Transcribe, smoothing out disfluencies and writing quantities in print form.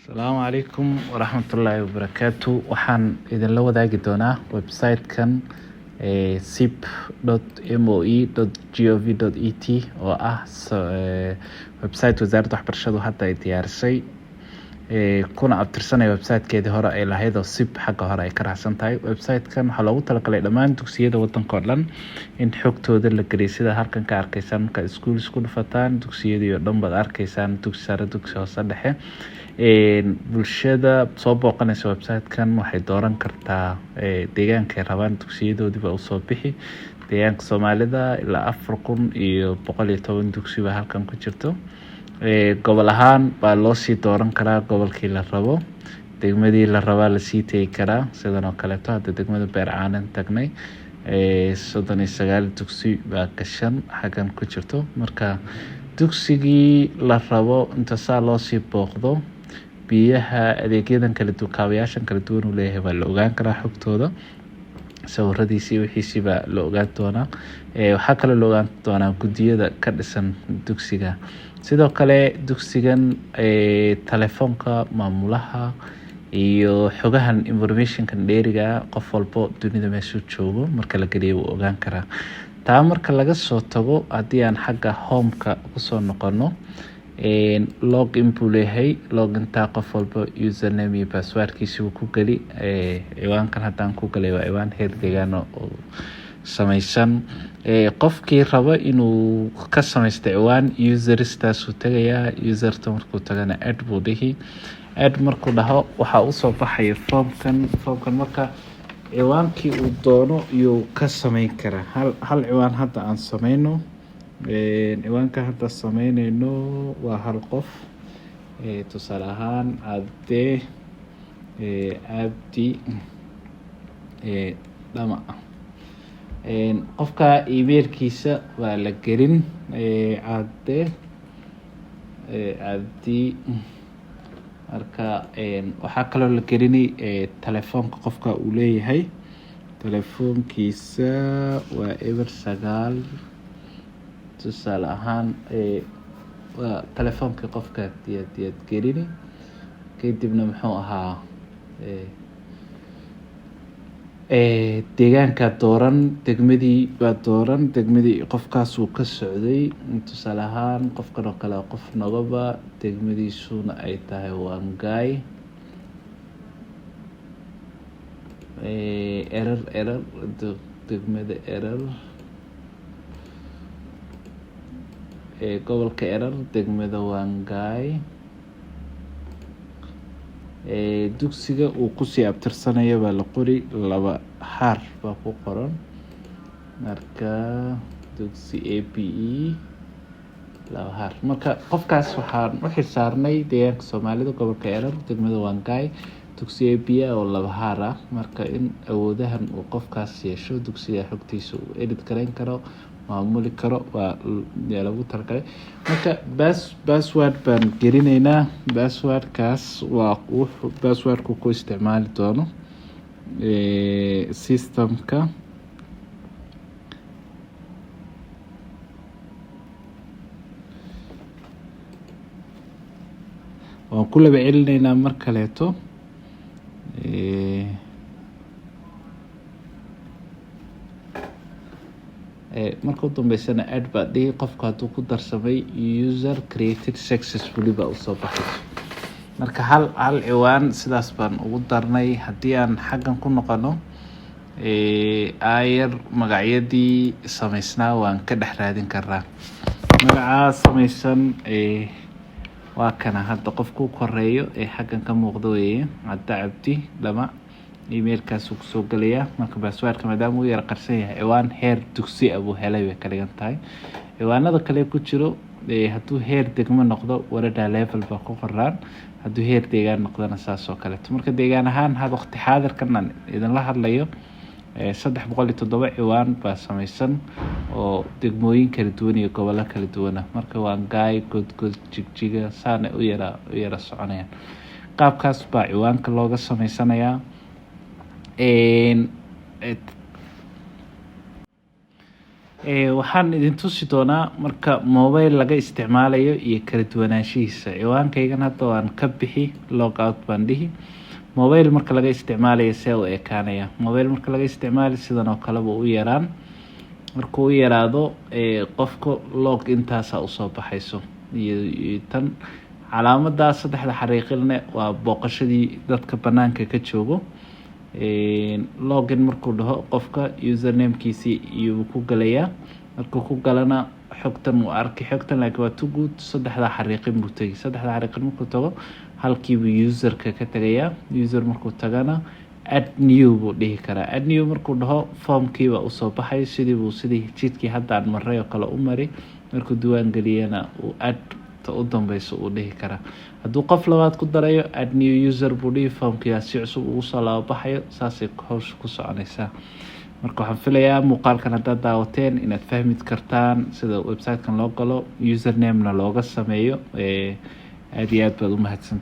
السلام عليكم ورحمة الله وبركاته. waxaan idinla wadaagi doonaa website-kan sip.moe.gov.et oo ah website wasaaradda waxbarashadu hadda ay diyaarisay kuna abtirsanaya website-keedii hore ay lahayd oo sip xagga hore ay ka raacsan tahay. website-kan waxaa loogu talagalay dhammaan dugsiyada waddanka oo dhan in xogtooda la geliyo, sida halkan ka arkaysaan marka iskuul isku dhufataan dugsiyadii oo dhan baad arkaysaan, dugsi sare, dugsi hoose, dhexe. bulshada soo booqanaysa website-kan waxay dooran kartaa deegaanka ay rabaan, dugsiyadoodiiba usoo bixi. deegaanka Soomaalida ilaa 4,110 dugsi baa halkan ku jirto. gobol ahaan baa loo sii dooran karaa gobolkii la rabo, degmadii la rabaa la sii tegi karaa. sidan oo kaleeto hadda degmada Beercaanan tagnay 39 dugsi baa gashan xaggan ku jirto. marka dugsigii la rabo inta saa loo sii booqdo, biyaha adeegyadan kala duwan, kaabayaashan kala duwan uu leeyahay baa la ogaan karaa xogtooda, sawiradiisii wixiisii baa la ogaan doonaa. waxaa kaloo la ogaan doonaa guddiyada ka dhisan dugsiga. sidoo kale dugsigan telefoonka maamulaha iyo xogahan informationkan dheeriga qof walbo dunida meeshuu joogo marka la geliyo wuu ogaan karaa. taa marka laga soo tago, haddii aan xagga home-ka kusoo noqono, login buu leeyahay. logintaa qof walba username iyo passwordkiisi uu ku geli. ciwaankan haddaan ku galay waa ciwaan heer deegaan oo samaysan. qofkii raba inuu ka samaysto ciwaan useristaasuu tagayaa. userta markuu tagana add buu dhihi. add markuu dhaho waxaa usoo baxaya foomkan marka ciwaankii uu doono iyuu ka samayn karaa. hal ciwaan hadda aan samayno. ciwaanka hadda samaynayno waa hal qof. tusaale ahaan cabdi dhama. qofka emailkiisa waa la gelin. cabdi marka waxaa kaloo la gelini telefoonka qofka uu leeyahay. telefoonkiisa waa eber 9. tusaale ahaan waa telefoonkii qofka diyaad gelini. kadibna muxuu ahaa deegaanka dooran, degmadii baa dooran, degmadii qofkaas uu ka socday. tusaale ahaan qofkan oo kale qof nogaba, degmadiisuna ay tahay Wangai. degmada erer, gobolka erer, degmada Wangai. dugsiga uu kusii abtirsanayo baa la qori, 2 xaar baa ku qoran. marka dugsi APE 2 xaar. marka qofkaas waxaan u xilsaarnay deegaanka Soomaalida, gobolka erer, degmada Wangai, dugsi APE oo 2 xaar ah. marka in awoodahan uu qofkaas yeesho, dugsiga xogtiisa uu edit gareyn karo, maamuli karo waa lagu talagalay. marka password baan gelinaynaa. passwordkaas waa passwordku ku isticmaali doono systemka. waan ku laba celinaynaa mar kaleeto. marka u dambeysana add baa dhihi. qofka hadduu ku darsamay user created successfully baa usoo baxayso. marka hal ciwaan sidaas baan ugu darnay. haddii aan xaggan ku noqono, ayar magacyadii samaysnaa waan ka dhex raadin karnaa. magacaa samaysan waa kana hadda qofku koreeyo ee xaggan ka muuqdo weeye, cabdi dhama. emailkaas uu kusoo gelayaa. marka passwordka maadaama uu yara qarsan yahay, ciwaan heer dugsi abuu helay way ka dhigan tahay. ciwaanada kale ku jiro hadduu heer degmo noqdo warada level baa ku qoraan, hadduu heer deegaan noqdona saas oo kaleeto. marka deegaan ahaan had waqti xaadirkan aan idinla hadlayo 307 ciwaan baa samaysan oo degmooyin kala duwan iyo gobollo kala duwan ah. marka Wangai, Godgod, Jigjiga saana u yara soconayaan. qaabkaas baa ciwaanka looga samaysanayaa. waxaan idin tusi doonaa marka mobile laga isticmaalayo iyo kala duwanaanshihiisa. Ciwaankaygan hadda waan ka bixi logout baan dhihi. Mobile marka laga isticmaalayo see u ekaanaya. Mobile marka laga isticmaalayo sidan oo kale buu u yaraan. Markuu u yaraado qofka log intaas u soo baxayso iyo tan calaamadaas saddexda xariiqilne waa booqashadii dadka banaanka ka joogo. Login markuu dhaho qofka username-kiisi iyo ku galaya. Markuu ku galana xogtan uu arki xogtan laakiin waa too good saddexda xariiqin buu tagay. Saddexda xariiqin markuu tago halkii buu user-ka ka tagaya. User markuu tagana add new buu dhihi karaa. Add new markuu dhaho form-kii baa u soo baxay sidii jidkii hadda aan maray oo kale u mari. Markuu diiwaan galiyana uu add u dambayso uu dhihi karaa. Hadduu qof labaad ku darayo add new user buu dhihi form-kii si cusub ugu soo laabo baxayo saasay hawsha ku soconaysaa. Marka waxaan filayaa muuqaalkan haddaad daawateen inaad fahmi kartaan sida website-kan loo galo username-na looga sameeyo. Aad iyo aad baad u mahadsantahay.